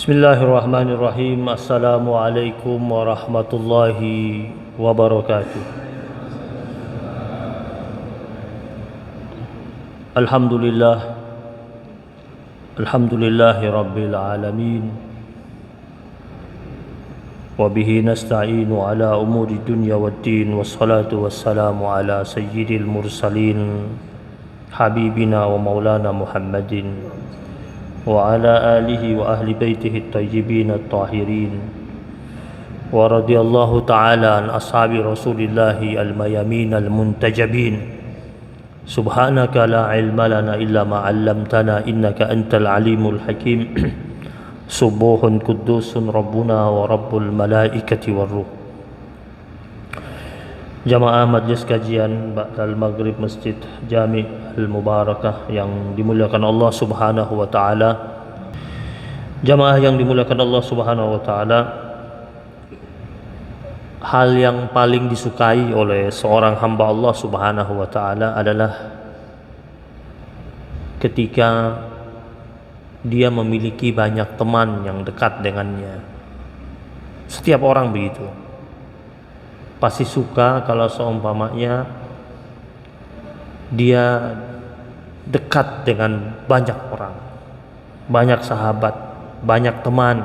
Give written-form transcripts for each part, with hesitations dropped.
Bismillahirrahmanirrahim. Assalamualaikum warahmatullahi wabarakatuh. Alhamdulillah. Alhamdulillahi rabbil alamin. Wa bihi nasta'inu ala umuri dunya waddin. Wassalatu wassalamu ala sayyidil mursalin habibina wa maulana Muhammadin wa ala alihi wa ahli baitihi at-tayyibin at-tahirin wa radiyallahu ta'ala an ashabi rasulillahi al-mayamin al-muntajabin. Subhanaka la ilma lana illa ma 'allamtana innaka antal alimul hakim. Subuhun qudusun rabbuna wa rabbul malaikati war ruh. Jamaah majlis kajian Ba'dal Maghrib Masjid Jami' Al-Mubarakah yang dimuliakan Allah Subhanahu wa taala. Jamaah yang dimuliakan Allah Subhanahu wa taala, hal yang paling disukai oleh seorang hamba Allah Subhanahu wa taala adalah ketika dia memiliki banyak teman yang dekat dengannya. Setiap orang begitu. Pasti suka kalau seumpamanya dia dekat dengan banyak orang, banyak sahabat, banyak teman,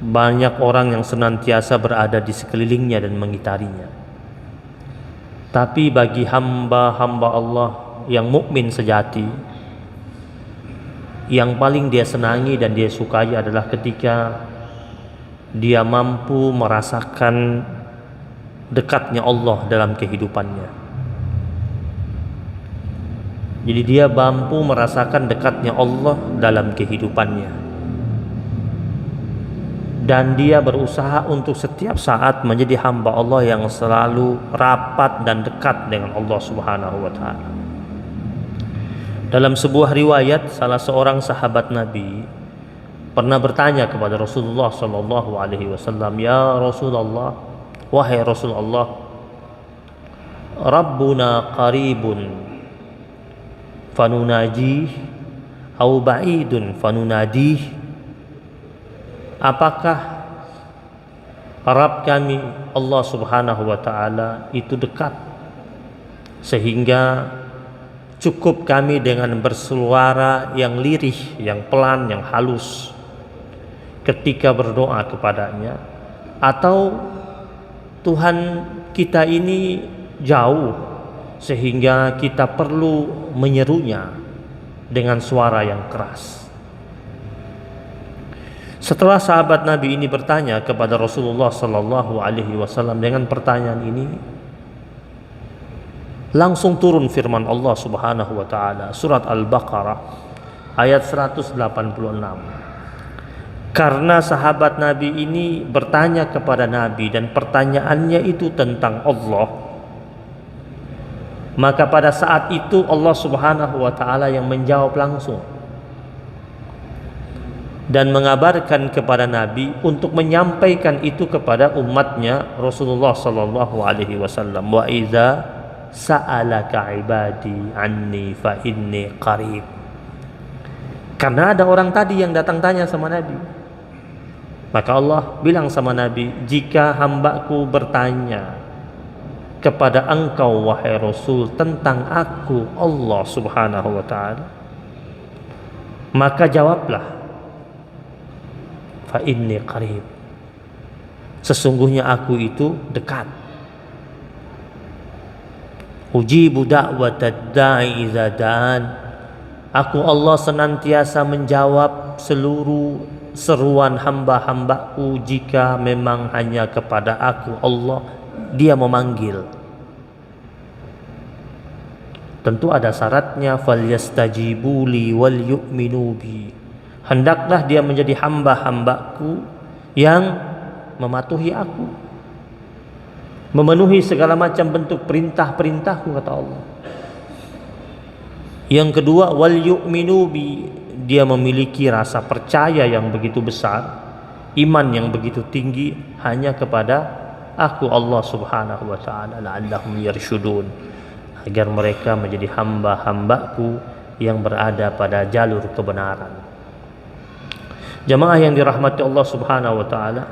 banyak orang yang senantiasa berada di sekelilingnya dan mengitarinya. Tapi bagi hamba-hamba Allah yang mukmin sejati, yang paling dia senangi dan dia sukai adalah ketika dia mampu merasakan dekatnya Allah dalam kehidupannya. Jadi dia mampu merasakan dekatnya Allah dalam kehidupannya, dan dia berusaha untuk setiap saat menjadi hamba Allah yang selalu rapat dan dekat dengan Allah Subhanahu wa taala. Dalam sebuah riwayat, salah seorang sahabat Nabi pernah bertanya kepada Rasulullah sallallahu alaihi wasallam, "Ya Rasulullah, wahai Rasulullah, Rabbuna qaribun fanunajih au ba'idun fanunadih." Apakah Rabb kami Allah Subhanahu wa taala itu dekat sehingga cukup kami dengan bersuara yang lirih, yang pelan, yang halus ketika berdoa kepadanya, atau Tuhan kita ini jauh sehingga kita perlu menyerunya dengan suara yang keras? Setelah sahabat Nabi ini bertanya kepada Rasulullah sallallahu alaihi wasallam dengan pertanyaan ini, langsung turun firman Allah Subhanahu wa taala surat Al-Baqarah ayat 186. Karena sahabat Nabi ini bertanya kepada Nabi dan pertanyaannya itu tentang Allah, maka pada saat itu Allah Subhanahu wa taala yang menjawab langsung dan mengabarkan kepada Nabi untuk menyampaikan itu kepada umatnya Rasulullah sallallahu alaihi wasallam. Wa idza sa'alaka ibadi anni fa inni qarib. Karena ada orang tadi yang datang tanya sama Nabi, maka Allah bilang sama Nabi, jika hambaku bertanya kepada engkau wahai Rasul tentang aku Allah Subhanahu wa ta'ala, maka jawablah, fa inni qarib, sesungguhnya aku itu dekat. Ujibu da'watad da'i idza da'an, aku Allah senantiasa menjawab seluruh seruan hamba-hambaku jika memang hanya kepada aku Allah dia memanggil. Tentu ada syaratnya, falyastajibu li wal yu'minu bi. Hendaklah dia menjadi hamba-hambaku yang mematuhi aku, memenuhi segala macam bentuk perintah-perintahku, kata Allah. Yang kedua, wal yu'minu bi, dia memiliki rasa percaya yang begitu besar, iman yang begitu tinggi hanya kepada aku Allah Subhanahu wa taala, la'allahum yarshudun, agar mereka menjadi hamba-hambaku yang berada pada jalur kebenaran. Jamaah yang dirahmati Allah Subhanahu wa taala,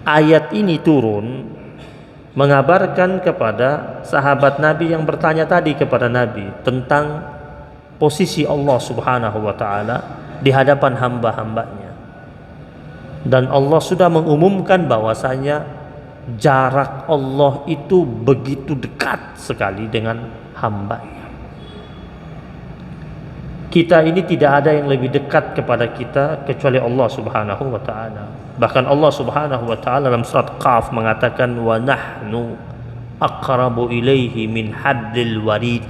ayat ini turun mengabarkan kepada sahabat Nabi yang bertanya tadi kepada Nabi tentang posisi Allah Subhanahu wa taala di hadapan hamba-hambanya. Dan Allah sudah mengumumkan bahwasanya jarak Allah itu begitu dekat sekali dengan hambanya. Kita ini tidak ada yang lebih dekat kepada kita kecuali Allah Subhanahu wa taala. Bahkan Allah Subhanahu wa taala dalam surat Qaf mengatakan wa nahnu aqrabu ilaihi min hablil warid.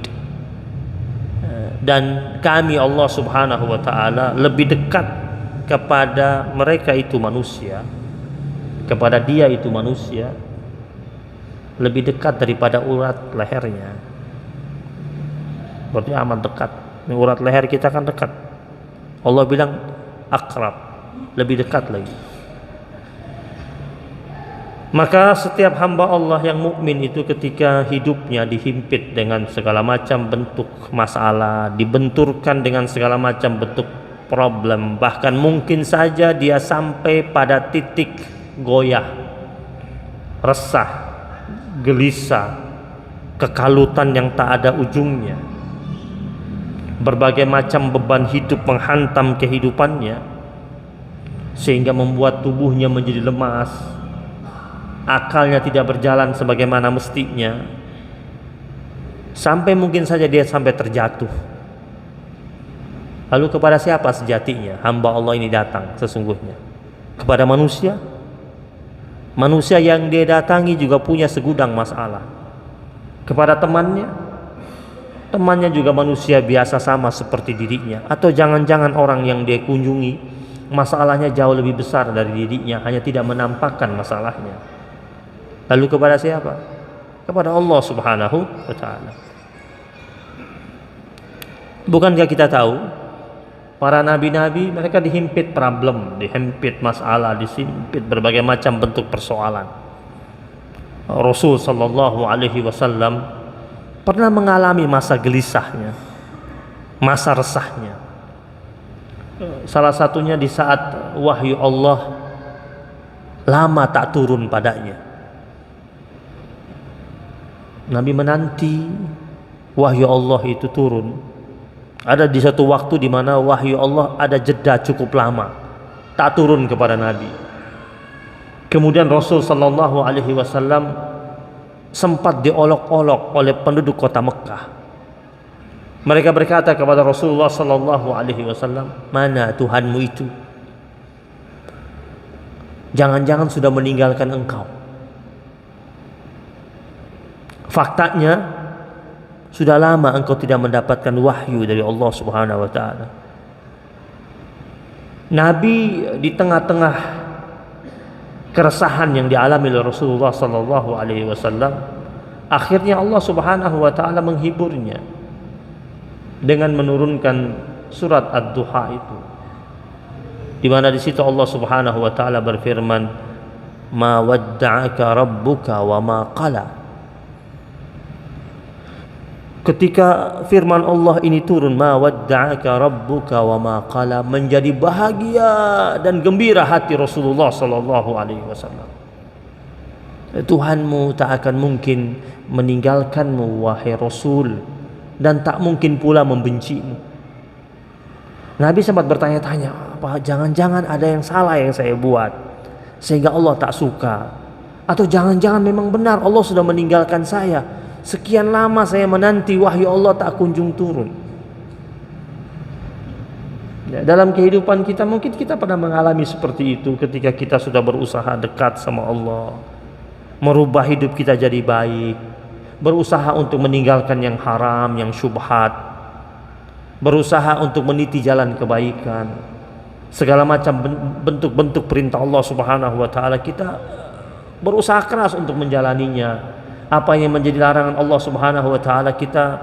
Dan kami Allah Subhanahu wa taala lebih dekat kepada mereka itu manusia, kepada dia itu manusia, lebih dekat daripada urat lehernya. Berarti amat dekat. Urat leher kita kan dekat. Allah bilang akrab, lebih dekat lagi. Maka setiap hamba Allah yang mukmin itu ketika hidupnya dihimpit dengan segala macam bentuk masalah, dibenturkan dengan segala macam bentuk problem, bahkan mungkin saja dia sampai pada titik goyah, resah, gelisah, kekalutan yang tak ada ujungnya, berbagai macam beban hidup menghantam kehidupannya sehingga membuat tubuhnya menjadi lemas, akalnya tidak berjalan sebagaimana mestinya, sampai mungkin saja dia sampai terjatuh. Lalu kepada siapa sejatinya hamba Allah ini datang sesungguhnya? Kepada manusia? Manusia yang dia datangi juga punya segudang masalah. Kepada temannya? Temannya juga manusia biasa sama seperti dirinya. Atau jangan-jangan orang yang dia kunjungi masalahnya jauh lebih besar dari dirinya, hanya tidak menampakkan masalahnya. Lalu kepada siapa? Kepada Allah Subhanahu wa ta'ala. Bukankah kita tahu para nabi-nabi mereka dihimpit problem, dihimpit masalah, dihimpit berbagai macam bentuk persoalan. Rasul sallallahu alaihi wasallam pernah mengalami masa gelisahnya, masa resahnya. Salah satunya di saat wahyu Allah lama tak turun padanya. Nabi menanti wahyu Allah itu turun. Ada di satu waktu di mana wahyu Allah ada jeda cukup lama, tak turun kepada Nabi. Kemudian Rasul sallallahu alaihi wasallam sempat diolok-olok oleh penduduk kota Mekah. Mereka berkata kepada Rasulullah sallallahu alaihi wasallam, "Mana Tuhanmu itu? Jangan-jangan sudah meninggalkan engkau." Faktanya sudah lama engkau tidak mendapatkan wahyu dari Allah Subhanahu wa taala. Nabi di tengah-tengah keresahan yang dialami oleh Rasulullah sallallahu alaihi wasallam, akhirnya Allah Subhanahu wa taala menghiburnya dengan menurunkan surat Ad-Duha itu. Di mana di situ Allah Subhanahu wa taala berfirman, "Ma wadda'aka rabbuka wa ma qala." Ketika firman Allah ini turun, ma wadda'aka rabbuka wa ma qala, menjadi bahagia dan gembira hati Rasulullah sallallahu alaihi wasallam. Tuhanmu tak akan mungkin meninggalkanmu wahai Rasul, dan tak mungkin pula membencimu. Nabi sempat bertanya-tanya, apa jangan-jangan ada yang salah yang saya buat sehingga Allah tak suka, atau jangan-jangan memang benar Allah sudah meninggalkan saya. Sekian lama saya menanti wahyu Allah tak kunjung turun. Ya, dalam kehidupan kita mungkin kita pernah mengalami seperti itu ketika kita sudah berusaha dekat sama Allah, merubah hidup kita jadi baik, berusaha untuk meninggalkan yang haram, yang syubhat, berusaha untuk meniti jalan kebaikan, segala macam bentuk-bentuk perintah Allah Subhanahu wa taala kita berusaha keras untuk menjalaninya. Apa yang menjadi larangan Allah Subhanahu wa taala kita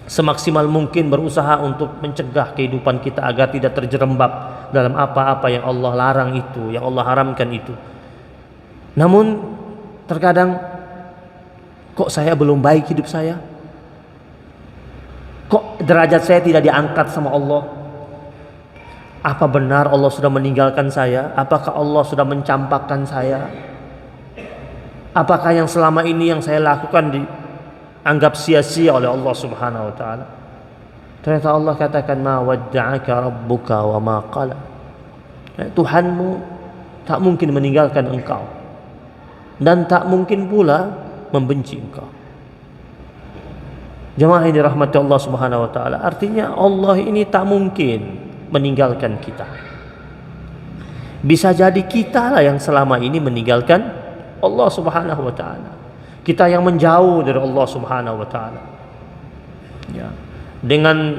semaksimal mungkin berusaha untuk mencegah kehidupan kita agar tidak terjerembab dalam apa-apa yang Allah larang itu, yang Allah haramkan itu. Namun terkadang kok saya belum baik hidup saya? Kok derajat saya tidak diangkat sama Allah? Apa benar Allah sudah meninggalkan saya? Apakah Allah sudah mencampakkan saya? Apakah yang selama ini yang saya lakukan dianggap sia-sia oleh Allah Subhanahu wa taala? Ternyata Allah katakan, ma wadda'aka rabbuka wa ma qala. Tuhanmu tak mungkin meninggalkan engkau dan tak mungkin pula membenci engkau. Jemaah ini rahmati Allah Subhanahu wa taala. Artinya Allah ini tak mungkin meninggalkan kita. Bisa jadi kita lah yang selama ini meninggalkan Allah Subhanahu wa taala. Kita yang menjauh dari Allah Subhanahu wa taala. Ya. Dengan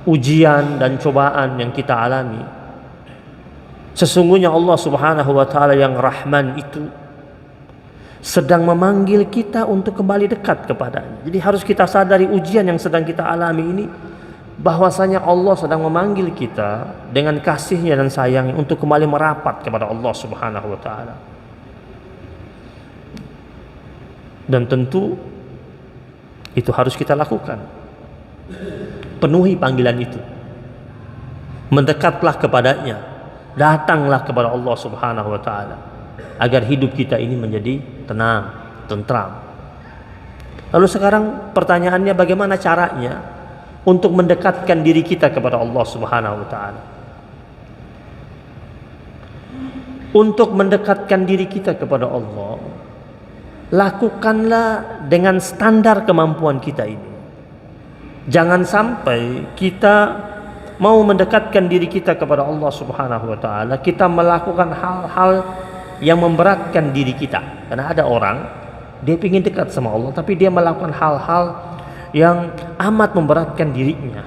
ujian dan cobaan yang kita alami, sesungguhnya Allah Subhanahu wa taala yang Rahman itu sedang memanggil kita untuk kembali dekat kepadanya. Jadi harus kita sadari ujian yang sedang kita alami ini, bahwasanya Allah sedang memanggil kita dengan kasihnya dan sayangnya untuk kembali merapat kepada Allah Subhanahu wa taala. Dan tentu itu harus kita lakukan. Penuhi panggilan itu. Mendekatlah kepadanya. Datanglah kepada Allah Subhanahu wa taala agar hidup kita ini menjadi tenang, tentram. Lalu sekarang pertanyaannya, bagaimana caranya untuk mendekatkan diri kita kepada Allah Subhanahu wa taala? Untuk mendekatkan diri kita kepada Allah, lakukanlah dengan standar kemampuan kita ini. Jangan sampai kita mau mendekatkan diri kita kepada Allah Subhanahu wa taala, kita melakukan hal-hal yang memberatkan diri kita. Karena ada orang, dia ingin dekat sama Allah, tapi dia melakukan hal-hal yang amat memberatkan dirinya.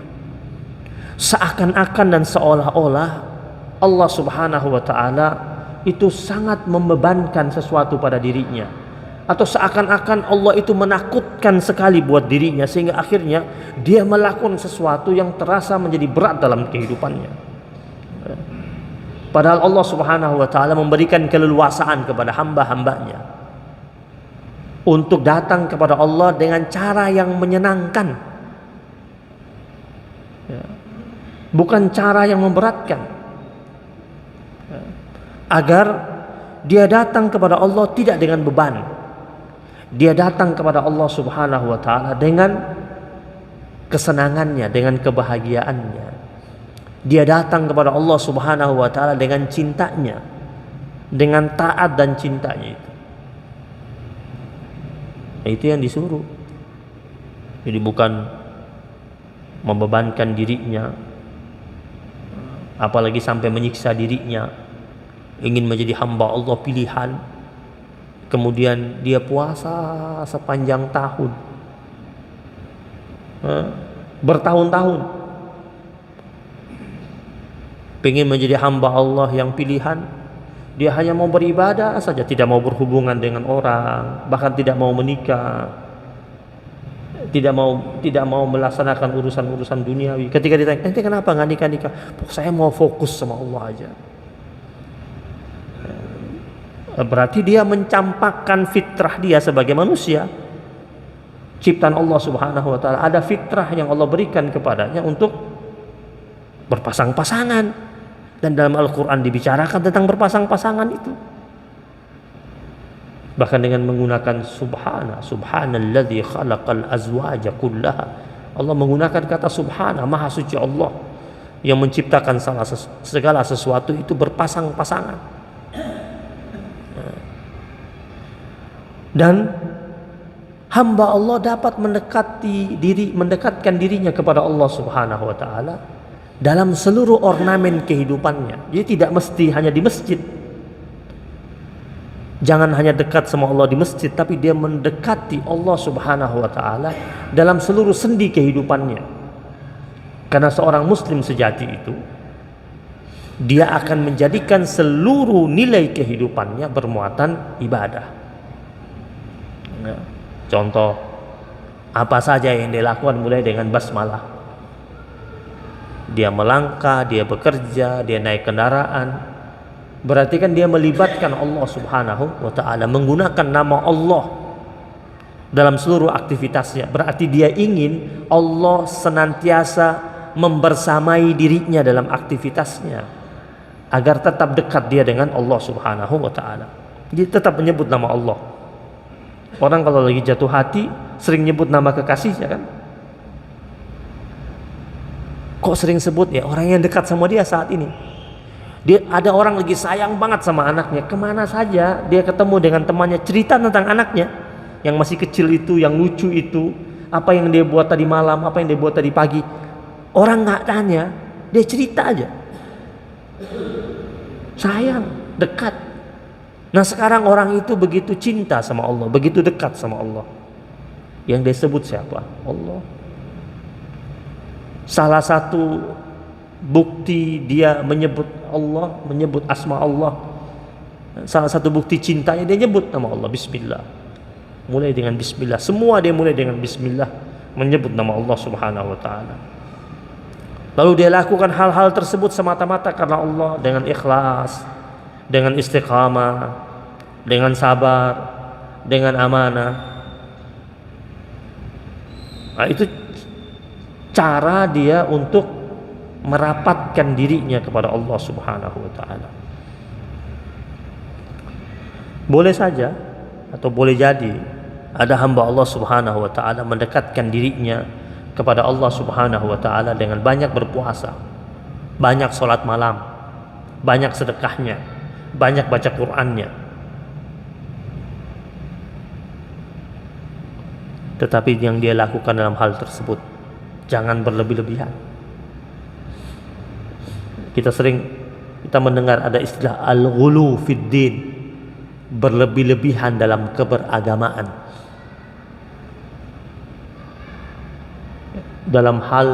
Seakan-akan dan seolah-olah Allah Subhanahu wa taala itu sangat membebankan sesuatu pada dirinya, atau seakan-akan Allah itu menakutkan sekali buat dirinya, sehingga akhirnya dia melakukan sesuatu yang terasa menjadi berat dalam kehidupannya. Padahal Allah Subhanahu wa taala memberikan keleluasaan kepada hamba-hambanya untuk datang kepada Allah dengan cara yang menyenangkan, bukan cara yang memberatkan, agar dia datang kepada Allah tidak dengan beban. Dia datang kepada Allah Subhanahu wa taala dengan kesenangannya, dengan kebahagiaannya. Dia datang kepada Allah Subhanahu wa taala dengan cintanya, dengan taat dan cintanya itu. Itu yang disuruh. Jadi bukan membebankan dirinya, apalagi sampai menyiksa dirinya, ingin menjadi hamba Allah pilihan. Kemudian dia puasa sepanjang tahun, bertahun-tahun, pengen menjadi hamba Allah yang pilihan. Dia hanya mau beribadah saja, tidak mau berhubungan dengan orang, bahkan tidak mau menikah, tidak mau melaksanakan urusan-urusan duniawi. Ketika ditanya, ente kenapa nggak nikah? Saya mau fokus sama Allah aja. Berarti dia mencampakkan fitrah dia sebagai manusia, ciptaan Allah Subhanahu wa taala. Ada fitrah yang Allah berikan kepadanya untuk berpasang-pasangan, dan dalam Al-Quran dibicarakan tentang berpasang-pasangan itu, bahkan dengan menggunakan subhanalladzi khalaqal azwaja kullaha. Allah menggunakan kata subhana, maha suci Allah yang menciptakan segala sesuatu itu berpasang-pasangan. Dan hamba Allah dapat mendekatkan dirinya kepada Allah Subhanahu wa taala dalam seluruh ornamen kehidupannya. Jadi tidak mesti hanya di masjid. Jangan hanya dekat sama Allah di masjid, tapi dia mendekati Allah Subhanahu wa taala dalam seluruh sendi kehidupannya. Karena seorang muslim sejati itu, dia akan menjadikan seluruh nilai kehidupannya bermuatan ibadah. Contoh, apa saja yang dia lakukan mulai dengan basmalah. Dia melangkah, dia bekerja, dia naik kendaraan, berarti kan dia melibatkan Allah Subhanahu wa taala, menggunakan nama Allah dalam seluruh aktivitasnya. Berarti dia ingin Allah senantiasa membersamai dirinya dalam aktivitasnya agar tetap dekat dia dengan Allah Subhanahu wa taala. Dia tetap menyebut nama Allah. Orang kalau lagi jatuh hati sering nyebut nama kekasihnya kan? Kok sering sebut ya orang yang dekat sama dia saat ini. Dia ada orang lagi sayang banget sama anaknya, kemana saja dia ketemu dengan temannya cerita tentang anaknya yang masih kecil itu, yang lucu itu, apa yang dia buat tadi malam, apa yang dia buat tadi pagi. Orang nggak tanya, dia cerita aja. Sayang, dekat. Nah sekarang orang itu begitu cinta sama Allah, begitu dekat sama Allah. Yang dia sebut siapa? Allah. Salah satu bukti dia menyebut Allah, menyebut asma Allah, salah satu bukti cintanya dia nyebut nama Allah, Bismillah. Mulai dengan Bismillah, semua dia mulai dengan Bismillah, menyebut nama Allah Subhanahu wa ta'ala. Lalu dia lakukan hal-hal tersebut semata-mata karena Allah, dengan ikhlas, dengan istiqamah, dengan sabar, dengan amanah. Nah, itu cara dia untuk merapatkan dirinya kepada Allah Subhanahu wa ta'ala. Boleh saja atau boleh jadi ada hamba Allah Subhanahu wa ta'ala mendekatkan dirinya kepada Allah Subhanahu wa ta'ala dengan banyak berpuasa, banyak sholat malam, banyak sedekahnya, banyak baca Qur'annya. Tetapi yang dia lakukan dalam hal tersebut jangan berlebih-lebihan. Kita mendengar ada istilah al-ghulu fid din, berlebih-lebihan dalam keberagamaan. Dalam hal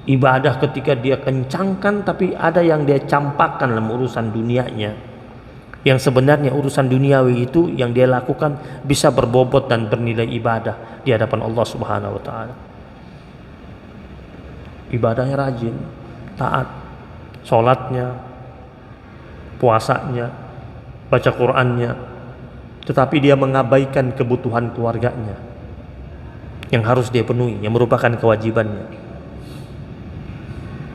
ibadah ketika dia kencangkan, tapi ada yang dia campakkan dalam urusan dunianya, yang sebenarnya urusan duniawi itu yang dia lakukan bisa berbobot dan bernilai ibadah di hadapan Allah Subhanahu wa ta'ala. Ibadahnya rajin, taat, sholatnya, puasanya, baca Qur'annya, tetapi dia mengabaikan kebutuhan keluarganya yang harus dia penuhi, yang merupakan kewajibannya.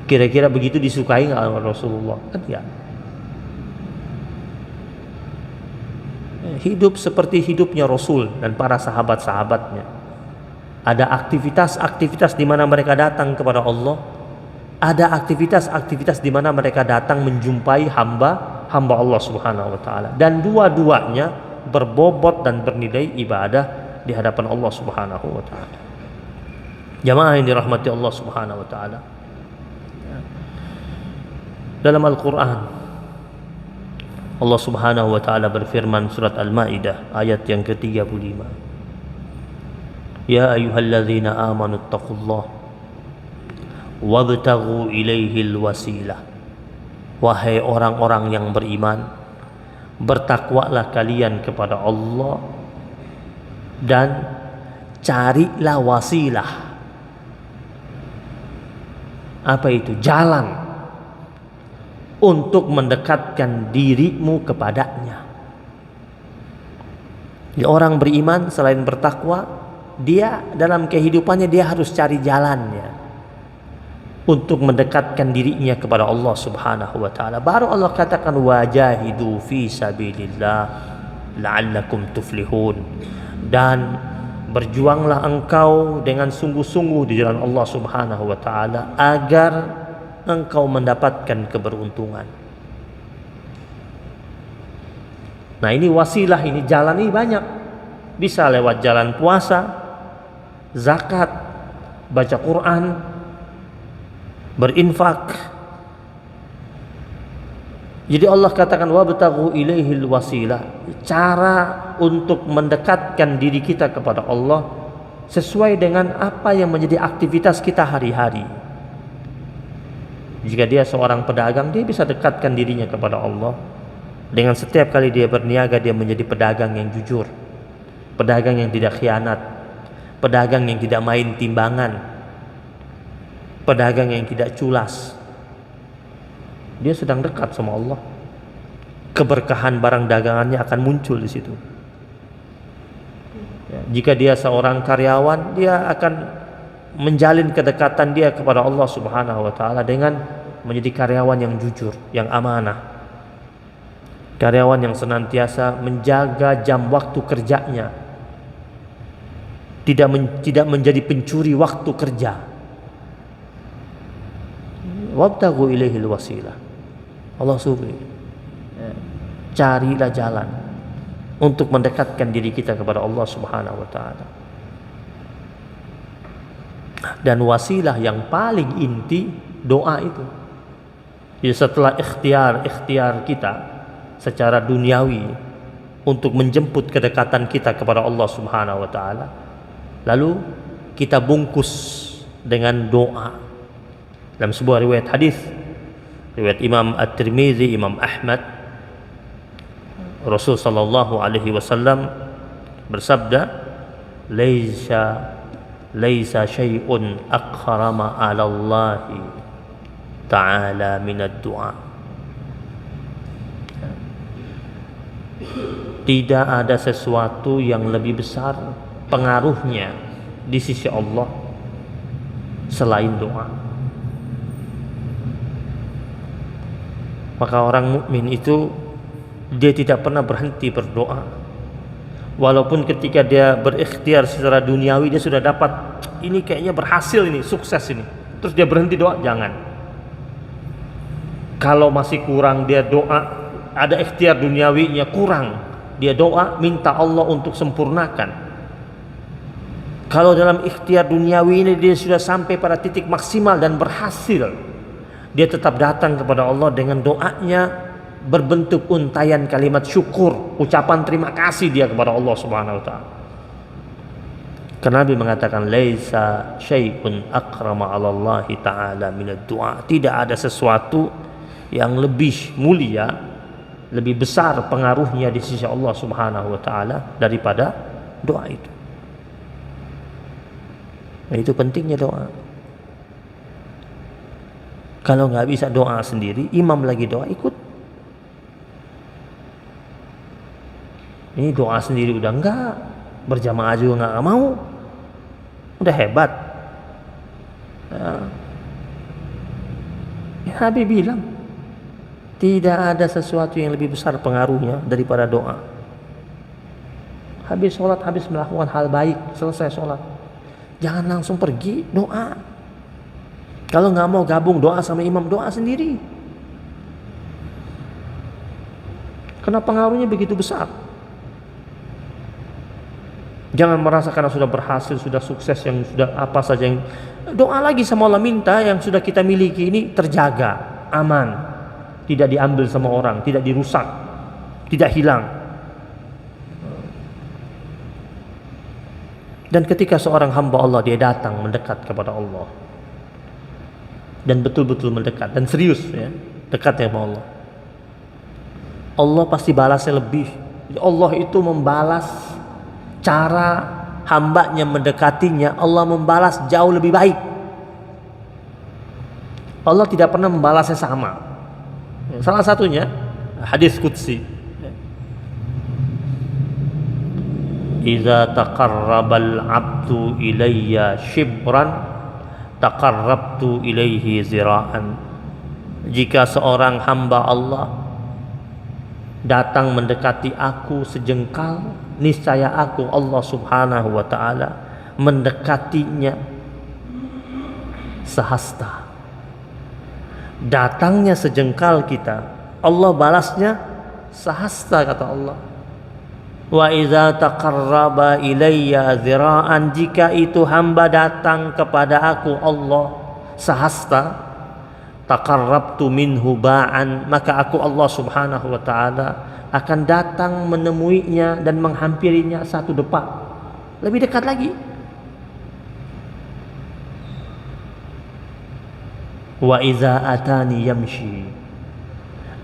Kira-kira begitu disukai nggak oleh Rasulullah? Kan ya. Hidup seperti hidupnya Rasul dan para sahabat-sahabatnya. Ada aktivitas-aktivitas di mana mereka datang kepada Allah. Ada aktivitas-aktivitas di mana mereka datang menjumpai hamba Allah Subhanahu wa ta'ala. Dan dua-duanya berbobot dan bernilai ibadah di hadapan Allah Subhanahu wa ta'ala. Jamaah yang dirahmati Allah Subhanahu wa ta'ala. Dalam Al-Quran Allah Subhanahu wa ta'ala berfirman surat Al-Maidah ayat yang ke-35. Ya ayyuhalladzina amanu taqullaha wabtaghu ilaihil wasilah. Wahai orang-orang yang beriman, bertakwalah kalian kepada Allah dan carilah wasilah. Apa itu? Jalan untuk mendekatkan dirimu kepadanya. Ya, orang beriman selain bertakwa, dia dalam kehidupannya dia harus cari jalannya untuk mendekatkan dirinya kepada Allah Subhanahu wa ta'ala. Baru Allah katakan wajahidu fi sabilillah la'allakum tuflihun, dan berjuanglah engkau dengan sungguh-sungguh di jalan Allah Subhanahu wa ta'ala agar engkau mendapatkan keberuntungan. Nah, ini wasilah, ini jalan ini banyak. Bisa lewat jalan puasa, zakat, baca Quran, berinfak. Jadi Allah katakan wabtaghu ilaihil wasilah, cara untuk mendekatkan diri kita kepada Allah sesuai dengan apa yang menjadi aktivitas kita hari-hari. Jika dia seorang pedagang, dia bisa dekatkan dirinya kepada Allah dengan setiap kali dia berniaga, dia menjadi pedagang yang jujur, pedagang yang tidak khianat, pedagang yang tidak main timbangan, pedagang yang tidak culas. Dia sedang dekat sama Allah. Keberkahan barang dagangannya akan muncul di situ. Jika dia seorang karyawan, dia akan menjalin kedekatan dia kepada Allah Subhanahu wa taala dengan menjadi karyawan yang jujur, yang amanah. Karyawan yang senantiasa menjaga jam waktu kerjanya. Tidak menjadi pencuri waktu kerja. Wabtaghu ilaihil wasilah. Allah suruh, carilah jalan untuk mendekatkan diri kita kepada Allah Subhanahu wa taala. Dan wasilah yang paling inti doa itu. Jadi setelah ikhtiar kita secara duniawi untuk menjemput kedekatan kita kepada Allah Subhanahu wa taala, lalu kita bungkus dengan doa. Dalam sebuah riwayat hadis, riwayat Imam At-Tirmizi, Imam Ahmad, Rasul sallallahu alaihi wasallam bersabda, laisa syai'un aqrama 'ala Allah ta'ala min ad-du'a. Tidak ada sesuatu yang lebih besar pengaruhnya di sisi Allah selain doa. Maka orang mukmin itu dia tidak pernah berhenti berdoa. Walaupun ketika dia berikhtiar secara duniawi, dia sudah dapat ini, kayaknya berhasil ini, sukses ini, terus dia berhenti doa, jangan. Kalau masih kurang dia doa, ada ikhtiar duniawinya kurang, dia doa minta Allah untuk sempurnakan. Kalau dalam ikhtiar duniawi ini dia sudah sampai pada titik maksimal dan berhasil, dia tetap datang kepada Allah dengan doanya berbentuk untayan kalimat syukur, ucapan terima kasih dia kepada Allah Subhanahu wa taala. Karena Nabi mengatakan laisa syai'un akrama 'ala Allah taala minad du'a. Tidak ada sesuatu yang lebih mulia, lebih besar pengaruhnya di sisi Allah Subhanahu wa taala daripada doa itu. Nah, itu pentingnya doa. Kalau nggak bisa doa sendiri, imam lagi doa ikut. Ini doa sendiri udah enggak, berjamaah juga enggak mau, udah hebat. Ya, Nabi bilang tidak ada sesuatu yang lebih besar pengaruhnya daripada doa. Habis sholat, habis melakukan hal baik, selesai sholat, jangan langsung pergi, doa. Kalau nggak mau gabung doa sama imam, doa sendiri. Karena pengaruhnya begitu besar. Jangan merasa karena sudah berhasil, sudah sukses, yang sudah apa saja, yang doa lagi sama Allah, minta yang sudah kita miliki ini terjaga, aman, tidak diambil sama orang, tidak dirusak, tidak hilang. Dan ketika seorang hamba Allah dia datang mendekat kepada Allah dan betul-betul mendekat dan serius, ya, dekatnya sama Allah, Allah pasti balasnya lebih. Allah itu membalas cara hambanya mendekatinya, Allah membalas jauh lebih baik. Allah tidak pernah membalasnya sama. Salah satunya hadis qudsi, idza taqarrabal abdu ilayya shibran taqarrabtu ilaihi zira'an. Jika seorang hamba Allah datang mendekati aku sejengkal, niscaya aku Allah Subhanahu wa taala mendekatinya sehasta. Datangnya sejengkal kita, Allah balasnya sehasta, kata Allah. Wa idza taqarraba ilayya zira'an, jika itu hamba datang kepada aku Allah sehasta, taqarrabtu minhu ba'an, maka aku Allah Subhanahu wa taala akan datang menemuinya dan menghampirinya satu depak, lebih dekat lagi. Wa idza atani yamshi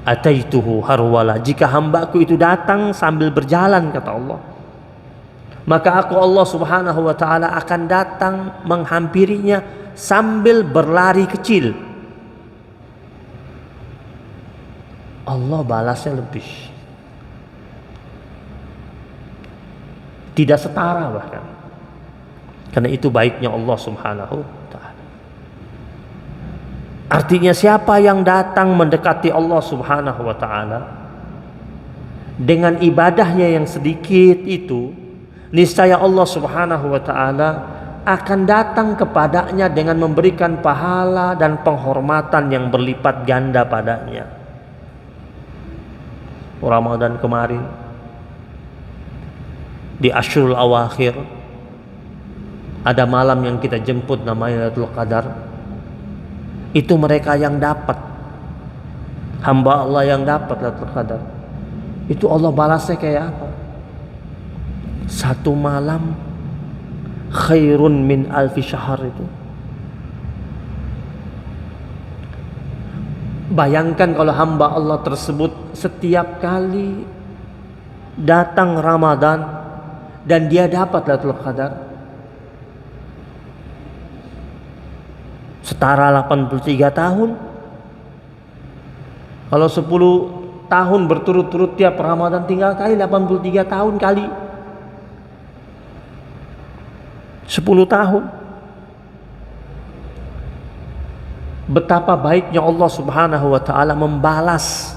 ataituhu harwala, jika hambaku itu datang sambil berjalan, kata Allah, maka aku Allah Subhanahu wa taala akan datang menghampirinya sambil berlari kecil. Allah balasnya lebih, tidak setara bahkan. Karena itu baiknya Allah Subhanahu wa ta'ala. Artinya siapa yang datang mendekati Allah Subhanahu wa ta'ala dengan ibadahnya yang sedikit itu, niscaya Allah Subhanahu wa ta'ala akan datang kepadanya dengan memberikan pahala dan penghormatan yang berlipat ganda padanya. Ramadan kemarin di Ashurul Awakhir ada malam yang kita jemput namanya Lailatul Qadar. Itu mereka yang dapat, hamba Allah yang dapat Lailatul Qadar. Itu Allah balasnya kayak apa? Satu malam khairun min alfi syahr itu. Bayangkan kalau hamba Allah tersebut setiap kali datang Ramadan dan dia dapat Lailatul Qadar, setara 83 tahun. Kalau 10 tahun berturut-turut tiap Ramadan, tinggal kali 83 tahun kali 10 tahun. Betapa baiknya Allah Subhanahu wa ta'ala membalas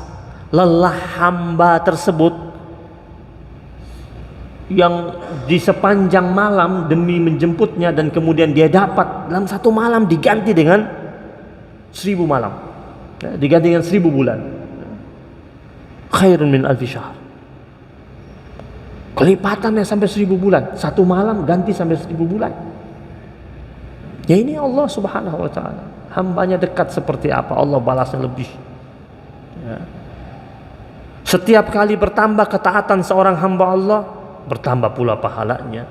lelah hamba tersebut yang di sepanjang malam demi menjemputnya, dan kemudian dia dapat dalam satu malam diganti dengan 1000 malam, diganti dengan 1000 bulan. Khairun min alfi syahr. Kelipatannya sampai 1000 bulan. Satu malam ganti sampai 1000 bulan. Ya ini Allah Subhanahu wa ta'ala. Hambanya dekat seperti apa, Allah balasnya lebih. Ya. Setiap kali bertambah ketaatan seorang hamba Allah, bertambah pula pahalanya.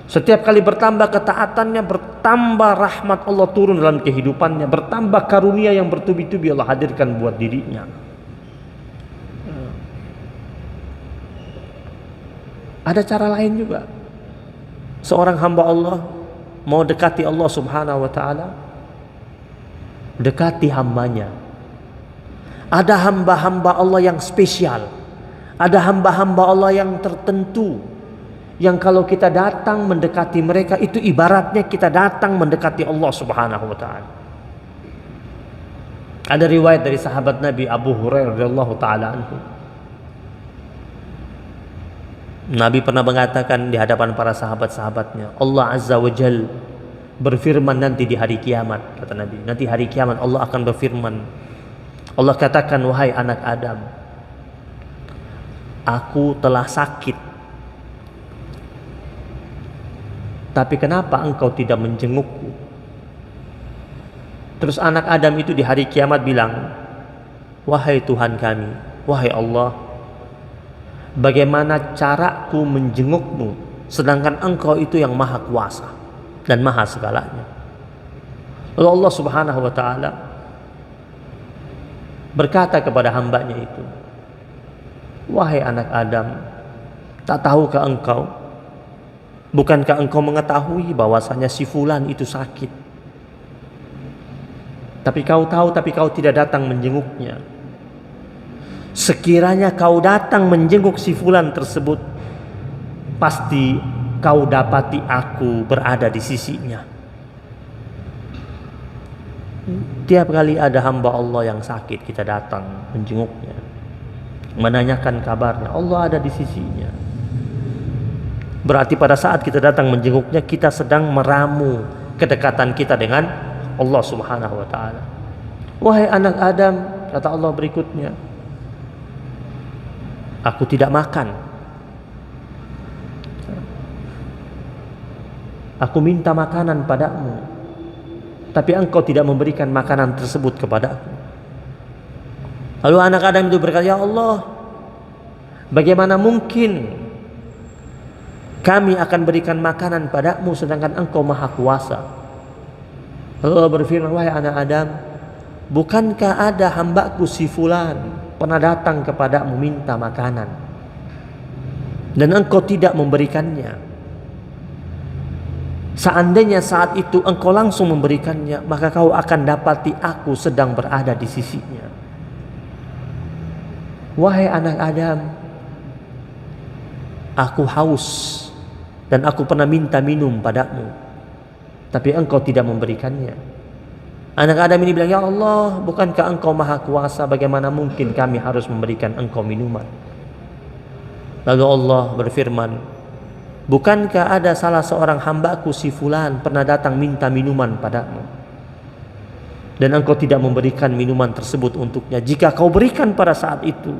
Setiap kali bertambah ketaatannya, bertambah rahmat Allah turun dalam kehidupannya, bertambah karunia yang bertubi-tubi Allah hadirkan buat dirinya. Ada cara lain juga. Seorang hamba Allah mau dekati Allah Subhanahu wa ta'ala, dekati hambanya. Ada hamba-hamba Allah yang spesial, ada hamba-hamba Allah yang tertentu, yang kalau kita datang mendekati mereka itu ibaratnya kita datang mendekati Allah Subhanahu wa ta'ala. Ada riwayat dari sahabat Nabi Abu Hurairah radhiyallahu ta'ala anhu. Nabi pernah mengatakan di hadapan para sahabat-sahabatnya, Allah Azza wa Jal berfirman nanti di hari kiamat, kata Nabi, nanti hari kiamat Allah akan berfirman. Allah katakan, wahai anak Adam, aku telah sakit, tapi kenapa engkau tidak menjengukku? Terus anak Adam itu di hari kiamat bilang, wahai Tuhan kami, wahai Allah, bagaimana caraku menjengukmu sedangkan engkau itu yang maha kuasa dan maha segalanya. Lalu Allah Subhanahu wa ta'ala berkata kepada hambanya itu, wahai anak Adam, tak tahukah engkau, bukankah engkau mengetahui bahwasanya si fulan itu sakit, tapi kau tahu, tapi kau tidak datang menjenguknya. Sekiranya kau datang menjenguk si fulan tersebut, pasti kau dapati aku berada di sisinya. Tiap kali ada hamba Allah yang sakit, kita datang menjenguknya, menanyakan kabarnya, Allah ada di sisinya. Berarti pada saat kita datang menjenguknya, kita sedang meramu kedekatan kita dengan Allah Subhanahu wa ta'ala. Wahai anak Adam, kata Allah berikutnya, aku tidak makan. Aku minta makanan padamu, tapi engkau tidak memberikan makanan tersebut kepada aku. Lalu anak Adam itu berkata, ya Allah, bagaimana mungkin kami akan berikan makanan padamu sedangkan engkau maha kuasa? Lalu Allah berfirman, wahai anak Adam, bukankah ada hambaku si fulan pernah datang kepadamu minta makanan dan engkau tidak memberikannya? Seandainya saat itu engkau langsung memberikannya, maka kau akan dapati aku sedang berada di sisinya. Wahai anak Adam, aku haus, dan aku pernah minta minum padamu, tapi engkau tidak memberikannya. Anak Adam ini bilang, ya Allah, bukankah engkau maha kuasa, bagaimana mungkin kami harus memberikan engkau minuman? Lalu Allah berfirman, bukankah ada salah seorang hambaku si fulan pernah datang minta minuman padamu, dan engkau tidak memberikan minuman tersebut untuknya? Jika kau berikan pada saat itu,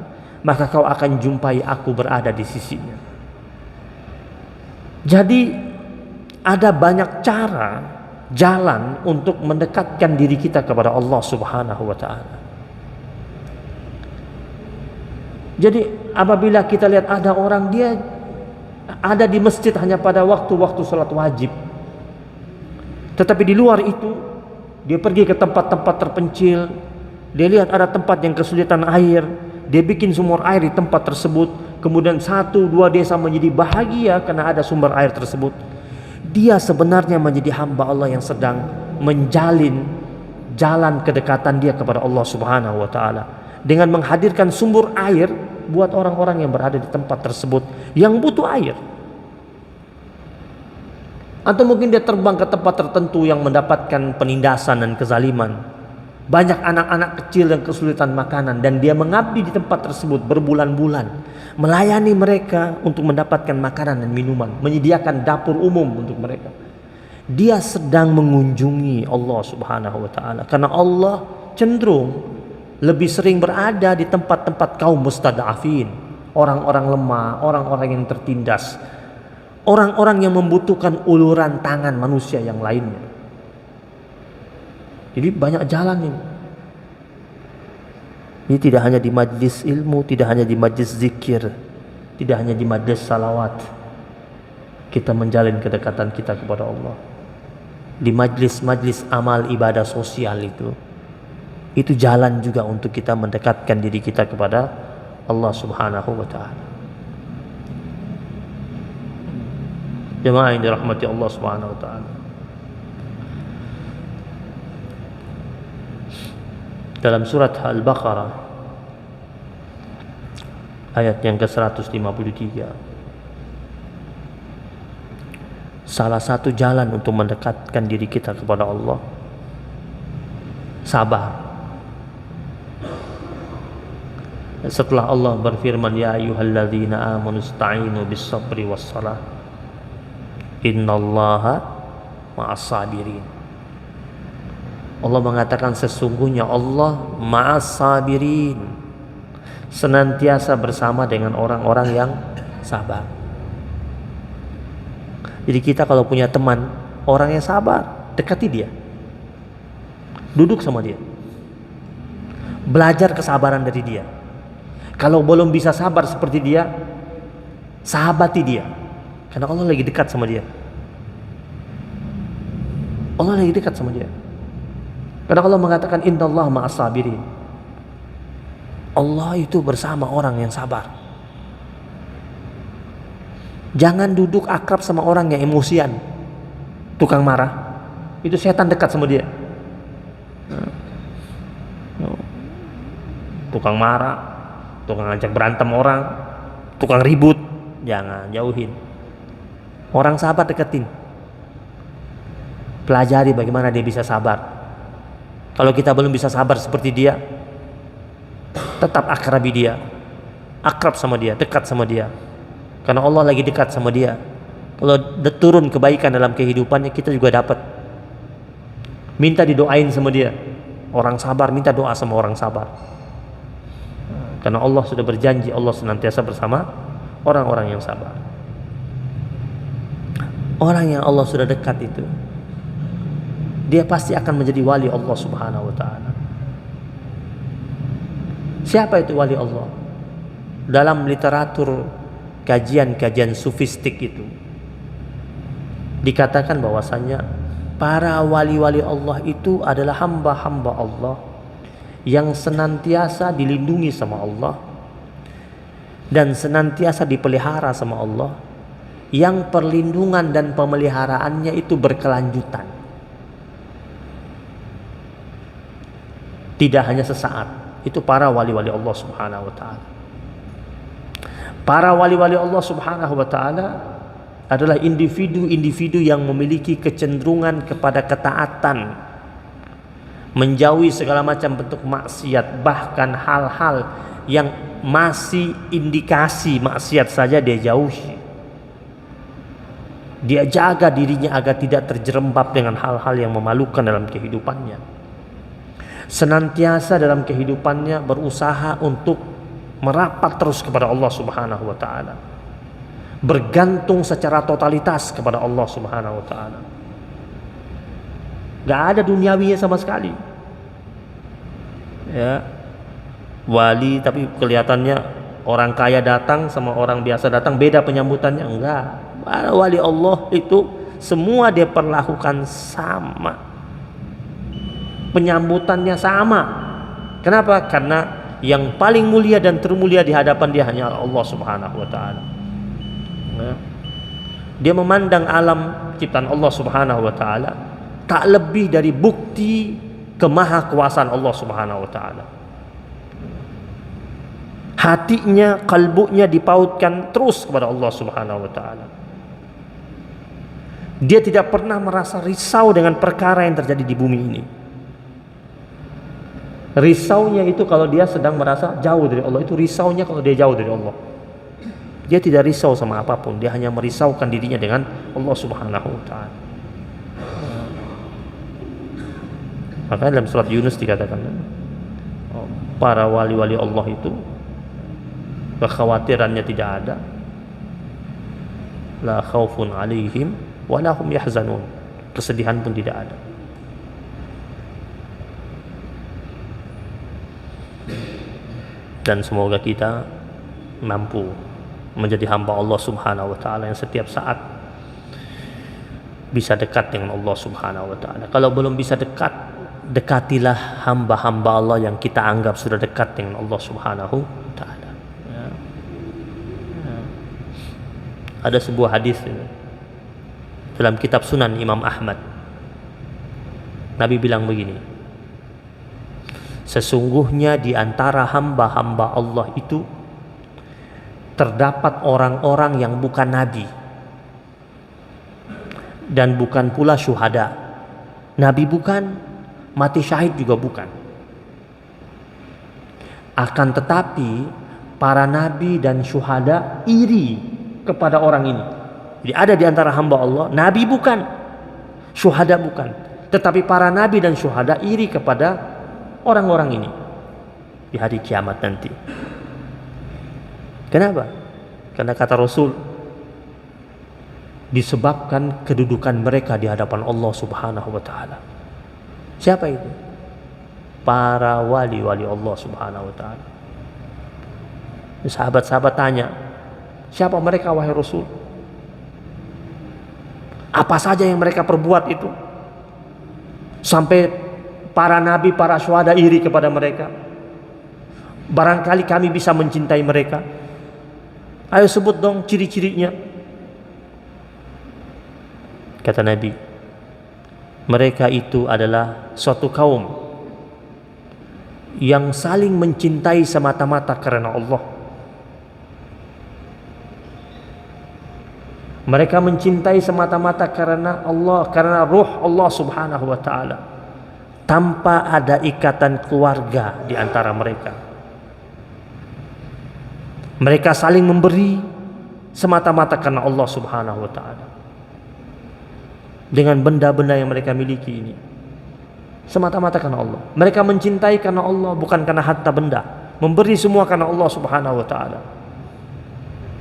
maka kau akan jumpai aku berada di sisinya. Jadi ada banyak cara, jalan untuk mendekatkan diri kita kepada Allah Subhanahu wa ta'ala. Jadi apabila kita lihat ada orang, dia ada di masjid hanya pada waktu-waktu salat wajib, tetapi di luar itu dia pergi ke tempat-tempat terpencil, dia lihat ada tempat yang kesulitan air, dia bikin sumur air di tempat tersebut, kemudian 1-2 desa menjadi bahagia karena ada sumber air tersebut. Dia sebenarnya menjadi hamba Allah yang sedang menjalin jalan kedekatan dia kepada Allah Subhanahu wa ta'ala dengan menghadirkan sumber air buat orang-orang yang berada di tempat tersebut yang butuh air. Atau mungkin dia terbang ke tempat tertentu yang mendapatkan penindasan dan kezaliman, banyak anak-anak kecil yang kesulitan makanan, dan dia mengabdi di tempat tersebut berbulan-bulan, melayani mereka untuk mendapatkan makanan dan minuman, menyediakan dapur umum untuk mereka. Dia sedang mengunjungi Allah Subhanahu wa ta'ala, karena Allah cenderung lebih sering berada di tempat-tempat kaum mustad'afin, orang-orang lemah, orang-orang yang tertindas, orang-orang yang membutuhkan uluran tangan manusia yang lainnya. Jadi banyak jalan ini. Ini tidak hanya di majlis ilmu, tidak hanya di majlis zikir, tidak hanya di majlis salawat kita menjalin kedekatan kita kepada Allah. Di majlis-majlis amal ibadah sosial itu jalan juga untuk kita mendekatkan diri kita kepada Allah Subhanahu wa ta'ala. Jemaah yang dirahmati Allah Subhanahu wa ta'ala, dalam surat Al-Baqarah ayat yang ke-153, salah satu jalan untuk mendekatkan diri kita kepada Allah, sabar. Setelah Allah berfirman, ya ayyuhalladzina amanu ista'inu bis-sabri was-salah innallaha ma'as sabirin. Allah mengatakan sesungguhnya Allah ma'as sabirin, senantiasa bersama dengan orang-orang yang sabar. Jadi kita kalau punya teman orang yang sabar, dekati dia, duduk sama dia, belajar kesabaran dari dia. Kalau belum bisa sabar seperti dia, sahabati dia, karena Allah lagi dekat sama dia. Allah lagi dekat sama dia. Karena Allah mengatakan innallaha ma'as sabirin. Allah itu bersama orang yang sabar. Jangan duduk akrab sama orang yang emosian, tukang marah. Itu setan dekat sama dia. Tukang marah, tukang ngajak berantem orang, tukang ribut, jangan, jauhin. Orang sabar deketin. Pelajari bagaimana dia bisa sabar. Kalau kita belum bisa sabar seperti dia, tetap akrabi dia, akrab sama dia, dekat sama dia, karena Allah lagi dekat sama dia. Kalau turun kebaikan dalam kehidupannya, kita juga dapat. Minta didoain sama dia. Orang sabar minta doa sama orang sabar, karena Allah sudah berjanji Allah senantiasa bersama orang-orang yang sabar. Orang yang Allah sudah dekat itu, dia pasti akan menjadi wali Allah Subhanahu wa ta'ala. Siapa itu wali Allah? Dalam literatur kajian-kajian sufistik itu dikatakan bahwasanya para wali-wali Allah itu adalah hamba-hamba Allah yang senantiasa dilindungi sama Allah dan senantiasa dipelihara sama Allah, yang perlindungan dan pemeliharaannya itu berkelanjutan. Tidak hanya sesaat. Itu para wali-wali Allah Subhanahu wa ta'ala. Para wali-wali Allah Subhanahu wa ta'ala adalah individu-individu yang memiliki kecenderungan kepada ketaatan, menjauhi segala macam bentuk maksiat, bahkan hal-hal yang masih indikasi maksiat saja dia jauhi. Dia jaga dirinya agar tidak terjerembab dengan hal-hal yang memalukan dalam kehidupannya. Senantiasa dalam kehidupannya berusaha untuk merapat terus kepada Allah Subhanahu wa taala. Bergantung secara totalitas kepada Allah Subhanahu wa taala. Gak ada duniawinya sama sekali. Ya. Wali tapi kelihatannya orang kaya datang sama orang biasa datang beda penyambutannya. Enggak. Wali Allah itu semua dia perlakukan sama. Penyambutannya sama. Kenapa? Karena yang paling mulia dan termulia di hadapan dia hanya Allah Subhanahu wa taala. Dia memandang alam ciptaan Allah Subhanahu wa taala tak lebih dari bukti kemahakuasaan Allah Subhanahu wa taala. Hatinya, kalbunya dipautkan terus kepada Allah Subhanahu wa taala. Dia tidak pernah merasa risau dengan perkara yang terjadi di bumi ini. Risaunya itu kalau dia sedang merasa jauh dari Allah, itu risaunya kalau dia jauh dari Allah. Dia tidak risau sama apapun, dia hanya merisaukan dirinya dengan Allah Subhanahu wa taala. Makanya dalam surat Yunus dikatakan para wali-wali Allah itu kekhawatirannya tidak ada. La khaufun alaihim wa la hum yahzanun. Kesedihan pun tidak ada. Dan semoga kita mampu menjadi hamba Allah Subhanahu wa taala yang setiap saat bisa dekat dengan Allah Subhanahu wa taala. Kalau belum bisa dekat, dekatilah hamba-hamba Allah yang kita anggap sudah dekat dengan Allah Subhanahu wa taala. Ya. Ya. Ada sebuah hadis dalam kitab Sunan Imam Ahmad. Nabi bilang begini, sesungguhnya di antara hamba-hamba Allah itu terdapat orang-orang yang bukan nabi dan bukan pula syuhada. Nabi bukan, mati syahid juga bukan. Akan tetapi para nabi dan syuhada iri kepada orang ini. Jadi ada di antara hamba Allah, nabi bukan, syuhada bukan, tetapi para nabi dan syuhada iri kepada orang-orang ini di hari kiamat nanti. Kenapa? Karena kata Rasul, disebabkan kedudukan mereka di hadapan Allah Subhanahu wa taala. Siapa itu? Para wali-wali Allah Subhanahu wa taala. Sahabat-sahabat tanya, siapa mereka wahai Rasul? Apa saja yang mereka perbuat itu sampai para nabi, para syuhada iri kepada mereka? Barangkali kami bisa mencintai mereka. Ayo sebut dong ciri-cirinya. Kata Nabi, mereka itu adalah suatu kaum yang saling mencintai semata-mata karena Allah. Mereka mencintai semata-mata karena Allah, karena ruh Allah Subhanahu wa taala, tanpa ada ikatan keluarga di antara mereka. Mereka saling memberi semata-mata karena Allah Subhanahu wa taala. Dengan benda-benda yang mereka miliki ini, semata-mata karena Allah. Mereka mencintai karena Allah, bukan karena harta benda. Memberi semua karena Allah Subhanahu wa taala.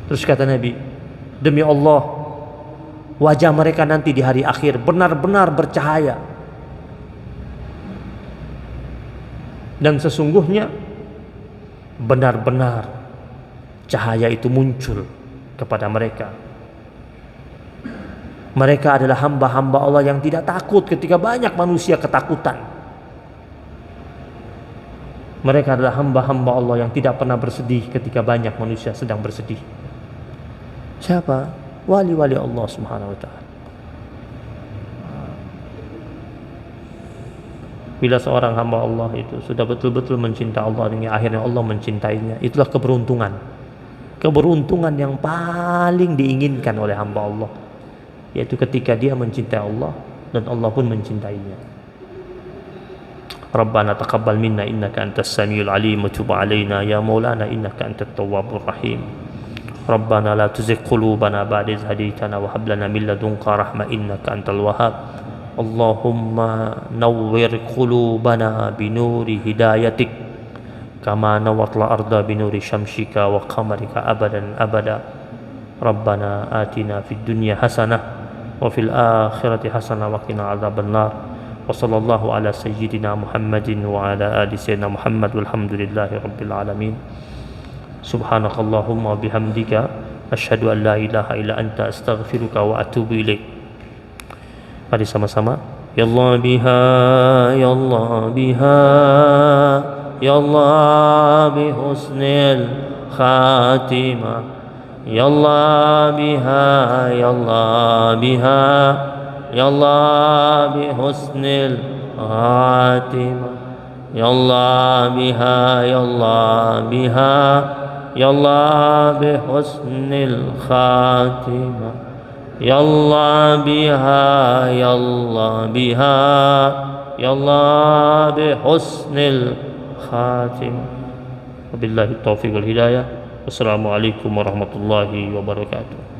Terus kata Nabi, demi Allah, wajah mereka nanti di hari akhir benar-benar bercahaya. Dan sesungguhnya benar-benar cahaya itu muncul kepada mereka. Mereka adalah hamba-hamba Allah yang tidak takut ketika banyak manusia ketakutan. Mereka adalah hamba-hamba Allah yang tidak pernah bersedih ketika banyak manusia sedang bersedih. Siapa? Wali-wali Allah Subhanahu wa taala. Bila seorang hamba Allah itu sudah betul-betul mencintai Allah, dan akhirnya Allah mencintainya, itulah keberuntungan. keberuntungan yang paling diinginkan oleh hamba Allah, yaitu ketika dia mencintai Allah dan Allah pun mencintainya. Rabbana taqabbal minna innaka antas samiul alim wa tub alaina ya maulana innaka antat tawwabur rahim. Rabbana la tuzigh qulubana ba'da idh hadaytana wa hab lana min ladunka rahmah innaka antal wahhab. Allahumma nawwir qulubana binuri hidayatik kama nawwartal arda binuri syamsika wa qamarika abadan abada. Rabbana atina fid dunya hasanah wa fil akhirati hasanah wa qina adzabannar. Wa sallallahu ala sayyidina Muhammadin wa ala ali sayyidina Muhammad walhamdulillahi rabbil alamin. Subhanakallahumma bihamdika asyhadu an la ilaha illa anta astaghfiruka wa atubu ilaik. Mari sama-sama. Ya Allah biha, ya Allah biha, ya Allah bi husnil khatimah. Ya Allah biha, ya Allah biha, ya Allah bi husnil khatimah. Ya Allah biha, ya Allah biha, ya Allah bi husnil khatimah. Ya Allah biha, ya Allah biha, ya Allah bi husnil khatimah. Wabillahi taufiq wal hidayah. Wassalamualaikum warahmatullahi wabarakatuh.